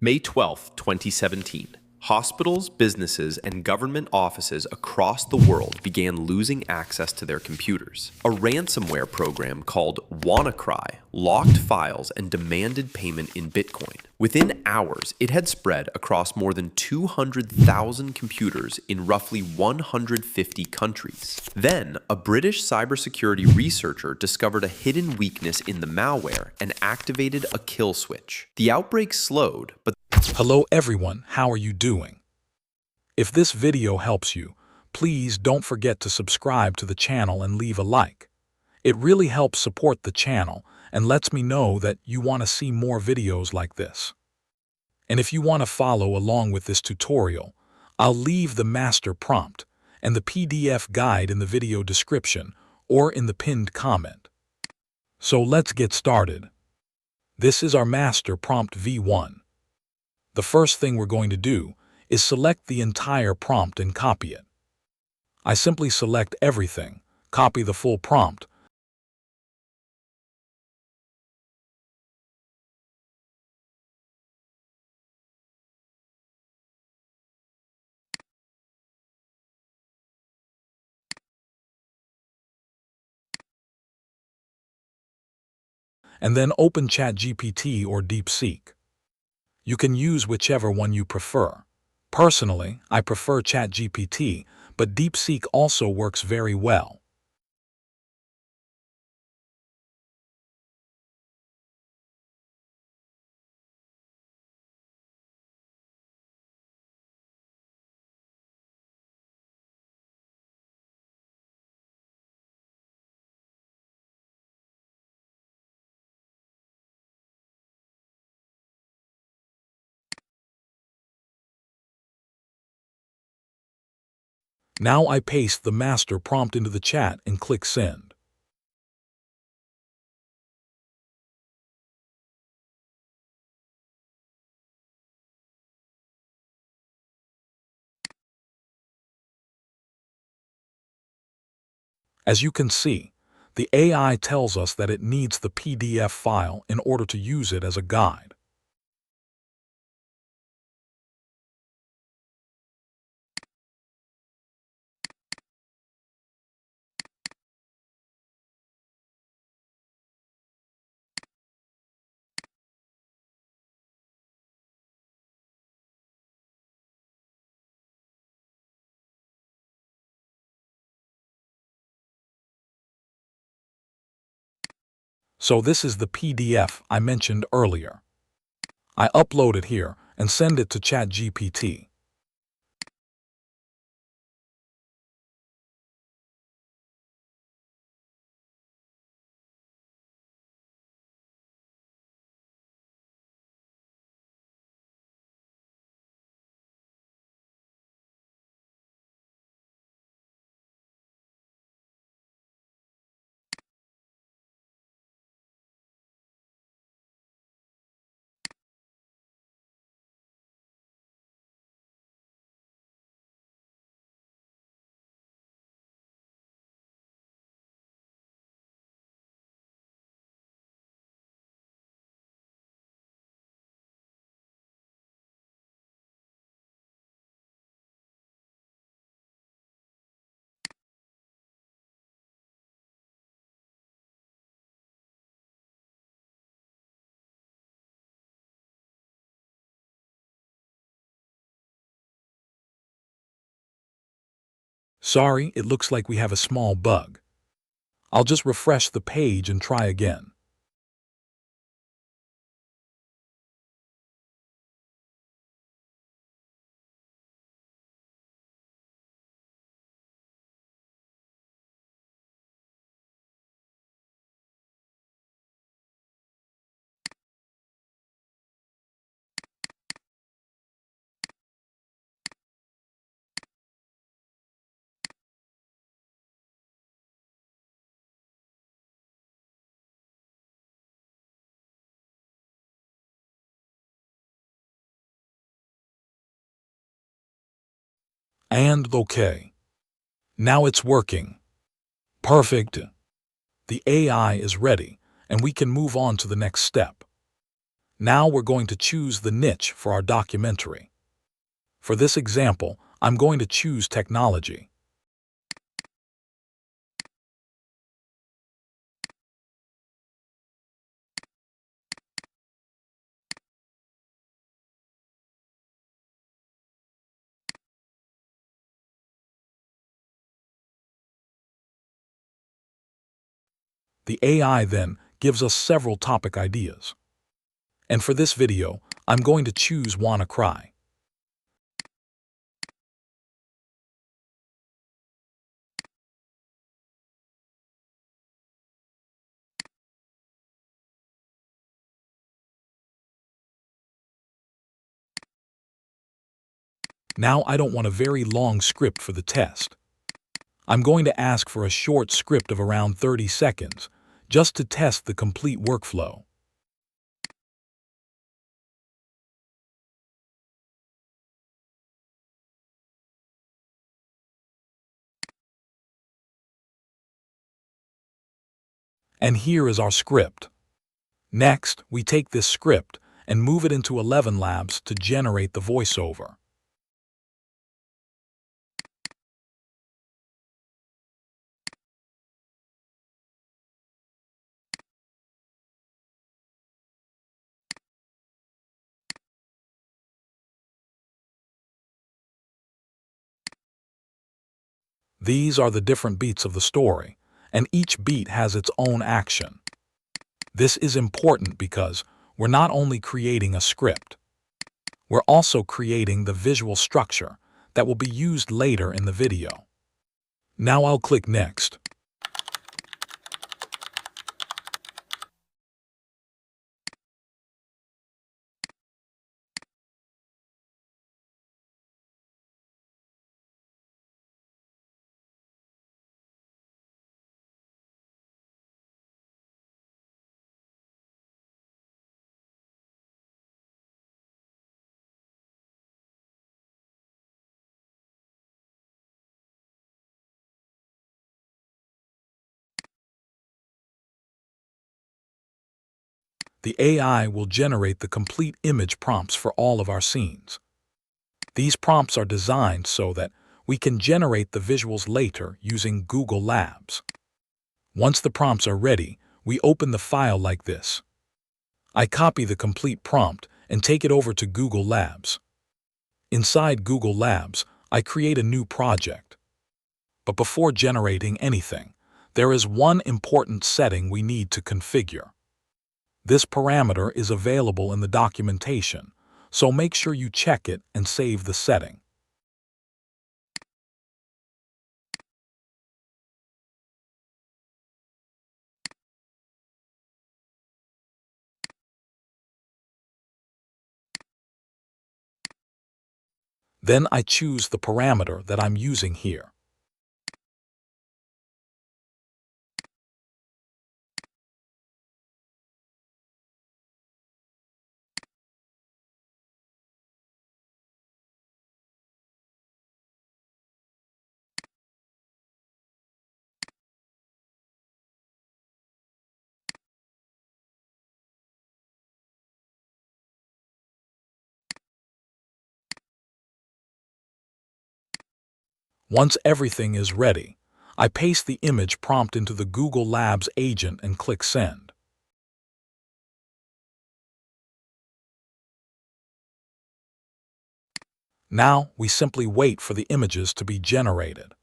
May 12, 2017. Hospitals, businesses, and government offices across the world began losing access to their computers. A ransomware program called WannaCry locked files and demanded payment in Bitcoin. Within hours, it had spread across more than 200,000 computers in roughly 150 countries. Then, a British cybersecurity researcher discovered a hidden weakness in the malware and activated a kill switch. The outbreak slowed, but Hello everyone, how are you doing? If this video helps you, please don't forget to subscribe to the channel and leave a like. It really helps support the channel and lets me know that you want to see more videos like this. And if you want to follow along with this tutorial, I'll leave the master prompt and the PDF guide in the video description or in the pinned comment. So let's get started. This is our master prompt V1. The first thing we're going to do is select the entire prompt and copy it. I simply select everything, copy the full prompt, and then open ChatGPT or DeepSeek. You can use whichever one you prefer. Personally, I prefer ChatGPT, but DeepSeek also works very well. Now I paste the master prompt into the chat and click Send. As you can see, the AI tells us that it needs the PDF file in order to use it as a guide. So this is the PDF I mentioned earlier. I upload it here and send it to ChatGPT. Sorry, it looks like we have a small bug. I'll just refresh the page and try again. And OK. Now it's working. Perfect. The AI is ready, and we can move on to the next step. Now we're going to choose the niche for our documentary. For this example, I'm going to choose technology. The AI then gives us several topic ideas. And for this video, I'm going to choose WannaCry. Now I don't want a very long script for the test. I'm going to ask for a short script of around 30 seconds, just to test the complete workflow. And here is our script. Next, we take this script and move it into 11 Labs to generate the voiceover. These are the different beats of the story, and each beat has its own action. This is important because we're not only creating a script, we're also creating the visual structure that will be used later in the video. Now I'll click Next. The AI will generate the complete image prompts for all of our scenes. These prompts are designed so that we can generate the visuals later using Google Labs. Once the prompts are ready, we open the file like this. I copy the complete prompt and take it over to Google Labs. Inside Google Labs, I create a new project. But before generating anything, there is one important setting we need to configure. This parameter is available in the documentation, so make sure you check it and save the setting. Then I choose the parameter that I'm using here. Once everything is ready, I paste the image prompt into the Google Labs agent and click Send. Now we simply wait for the images to be generated.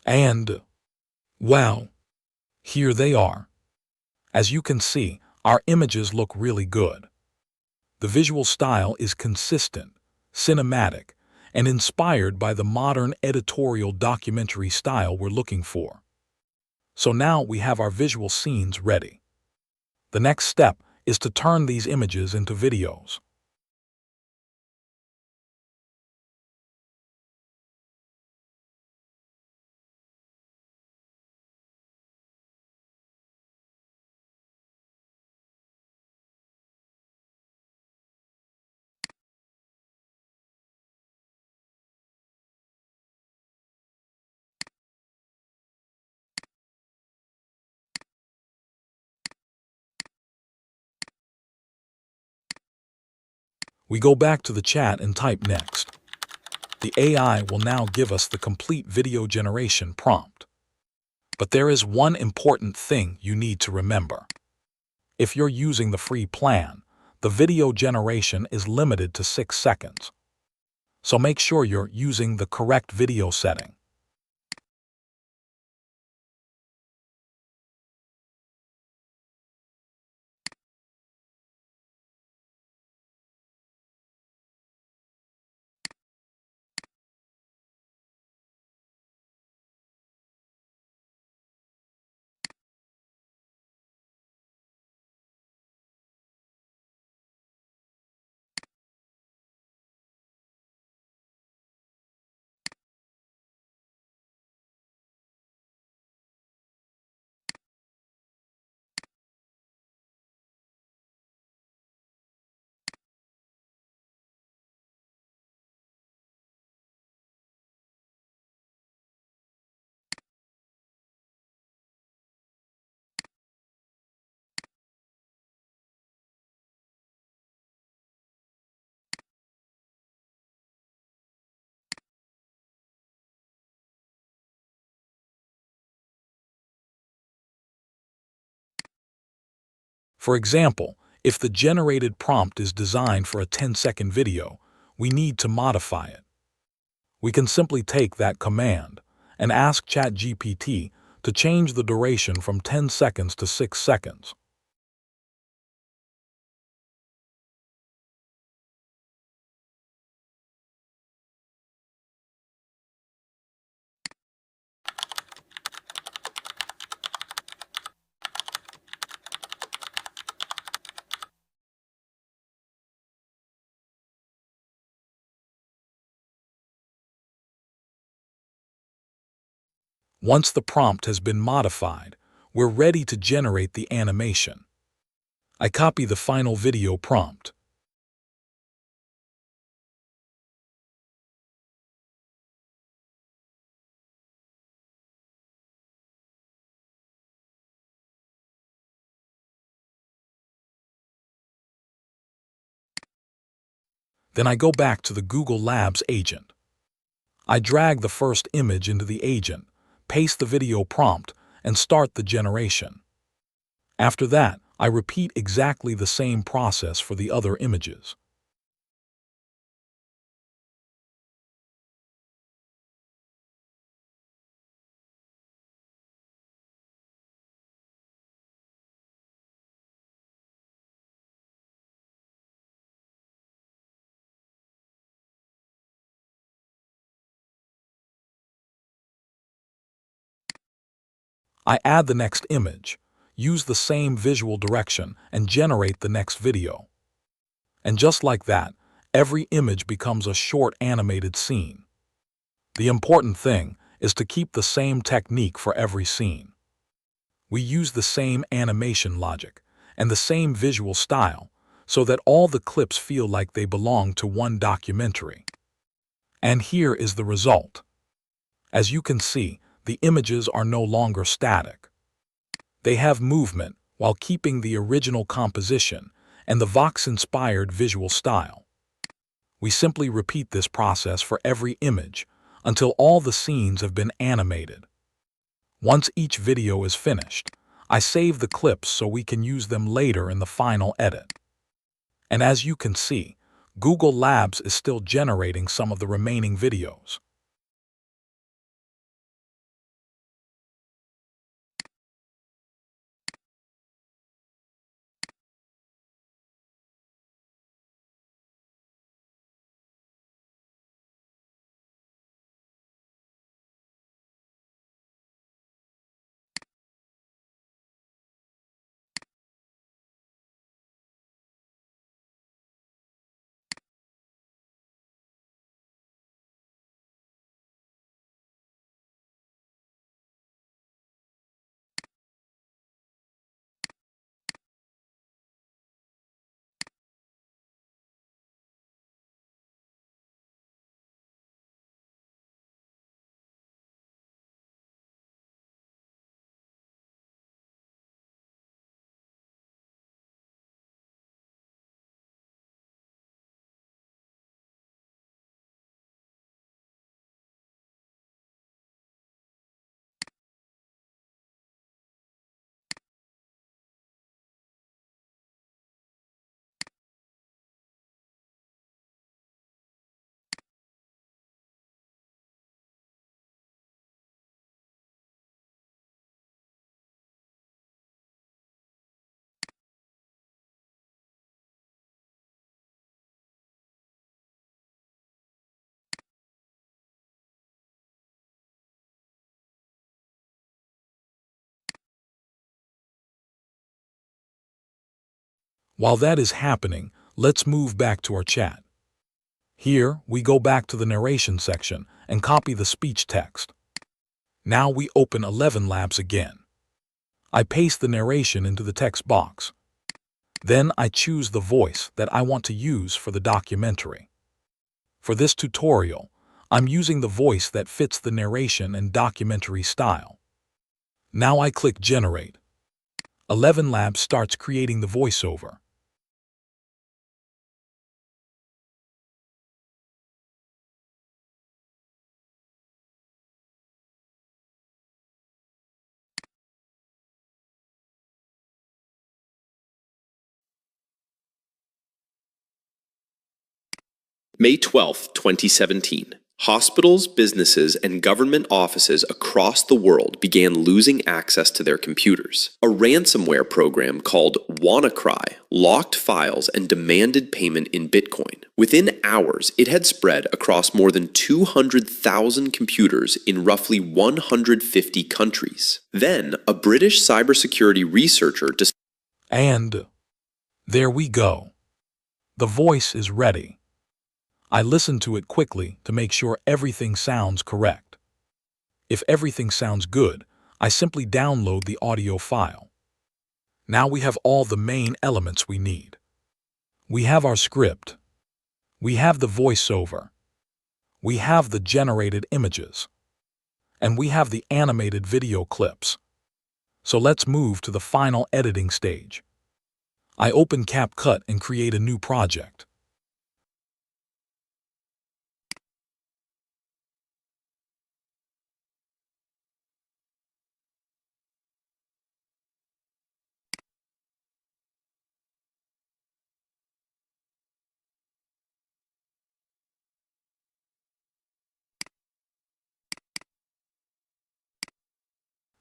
And Well, here they are. As you can see, our images look really good. The visual style is consistent, cinematic, and inspired by the modern editorial documentary style we're looking for. So now we have our visual scenes ready. The next step is to turn these images into videos. We go back to the chat and type next. The AI will now give us the complete video generation prompt. But there is one important thing you need to remember. If you're using the free plan, the video generation is limited to 6 seconds. So make sure you're using the correct video setting. For example, if the generated prompt is designed for a 10-second video, we need to modify it. We can simply take that command and ask ChatGPT to change the duration from 10 seconds to 6 seconds. Once the prompt has been modified, we're ready to generate the animation. I copy the final video prompt. Then I go back to the Google Labs agent. I drag the first image into the agent, paste the video prompt, and start the generation. After that, I repeat exactly the same process for the other images. I add the next image, use the same visual direction, and generate the next video. And just like that, every image becomes a short animated scene. The important thing is to keep the same technique for every scene. We use the same animation logic and the same visual style so that all the clips feel like they belong to one documentary. And here is the result. As you can see, the images are no longer static. They have movement while keeping the original composition and the Vox-inspired visual style. We simply repeat this process for every image until all the scenes have been animated. Once each video is finished, I save the clips so we can use them later in the final edit. And as you can see, Google Labs is still generating some of the remaining videos. While that is happening, let's move back to our chat. Here, we go back to the narration section and copy the speech text. Now we open 11 Labs again. I paste the narration into the text box. Then I choose the voice that I want to use for the documentary. For this tutorial, I'm using the voice that fits the narration and documentary style. Now I click Generate. 11 Labs starts creating the voiceover. May 12, 2017. Hospitals, businesses, and government offices across the world began losing access to their computers. A ransomware program called WannaCry locked files and demanded payment in Bitcoin. Within hours, it had spread across more than 200,000 computers in roughly 150 countries. Then, a British cybersecurity researcher And there we go. The voice is ready. I listen to it quickly to make sure everything sounds correct. If everything sounds good, I simply download the audio file. Now we have all the main elements we need. We have our script. We have the voiceover. We have the generated images. And we have the animated video clips. So let's move to the final editing stage. I open CapCut and create a new project.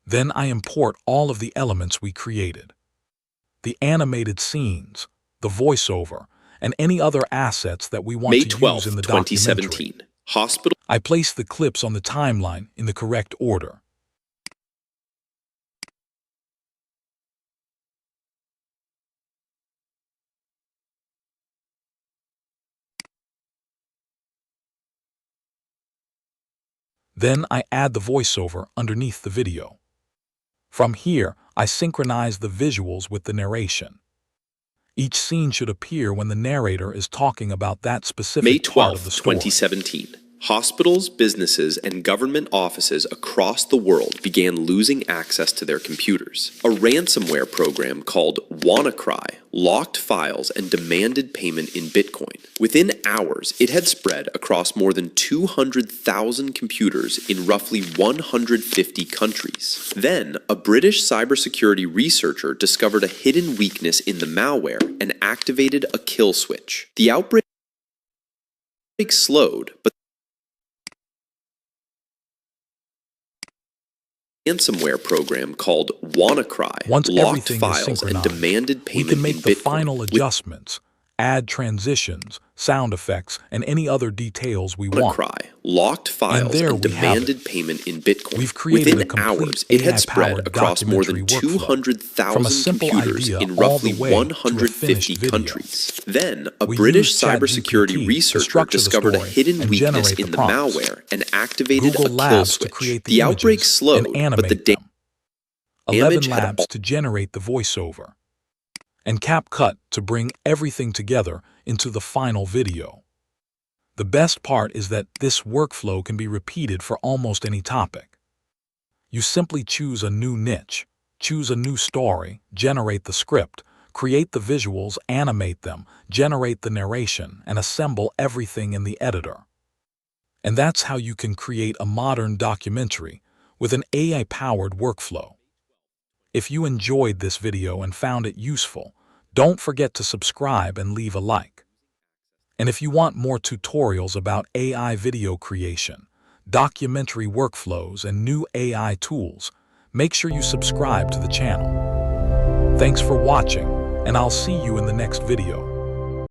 Then I import all of the elements we created. The animated scenes, the voiceover, and any other assets that we want May to 12, use in the 2017. documentary. Hospital. I place the clips on the timeline in the correct order. Then I add the voiceover underneath the video. From here, I synchronize the visuals with the narration. Each scene should appear when the narrator is talking about that specific May part of the 12, story. 2017. Hospitals, businesses, and government offices across the world began losing access to their computers. A ransomware program called WannaCry locked files and demanded payment in Bitcoin. Within hours, it had spread across more than 200,000 computers in roughly 150 countries. Then, a British cybersecurity researcher discovered a hidden weakness in the malware and activated a kill switch. The outbreak slowed, but ransomware program called WannaCry Once locked everything is files and synchronized, demanded we payment can make in the Bitcoin. final adjustments, add transitions, sound effects, and any other details we want. WannaCry locked files there and we have demanded payment in Bitcoin. We've created Within a complete hours, it had spread AI-powered across more than documentary workflow, from a 200,000 simple computers idea in all the roughly way to a 150 finished video. countries. Then, a We British used cybersecurity ChatGPT to researcher structure the discovered a story hidden and weakness generate in the the prompts. malware and activated Google a kill Labs to switch. create The outbreak images slowed, and but the animate them. 11 damage had Labs to generate the voiceover. And CapCut to bring everything together into the final video. The best part is that this workflow can be repeated for almost any topic. You simply choose a new niche, choose a new story, generate the script, create the visuals, animate them, generate the narration, and assemble everything in the editor. And that's how you can create a modern documentary with an AI-powered workflow. If you enjoyed this video and found it useful, don't forget to subscribe and leave a like. And if you want more tutorials about AI video creation, documentary workflows, and new AI tools, make sure you subscribe to the channel. Thanks for watching, and I'll see you in the next video.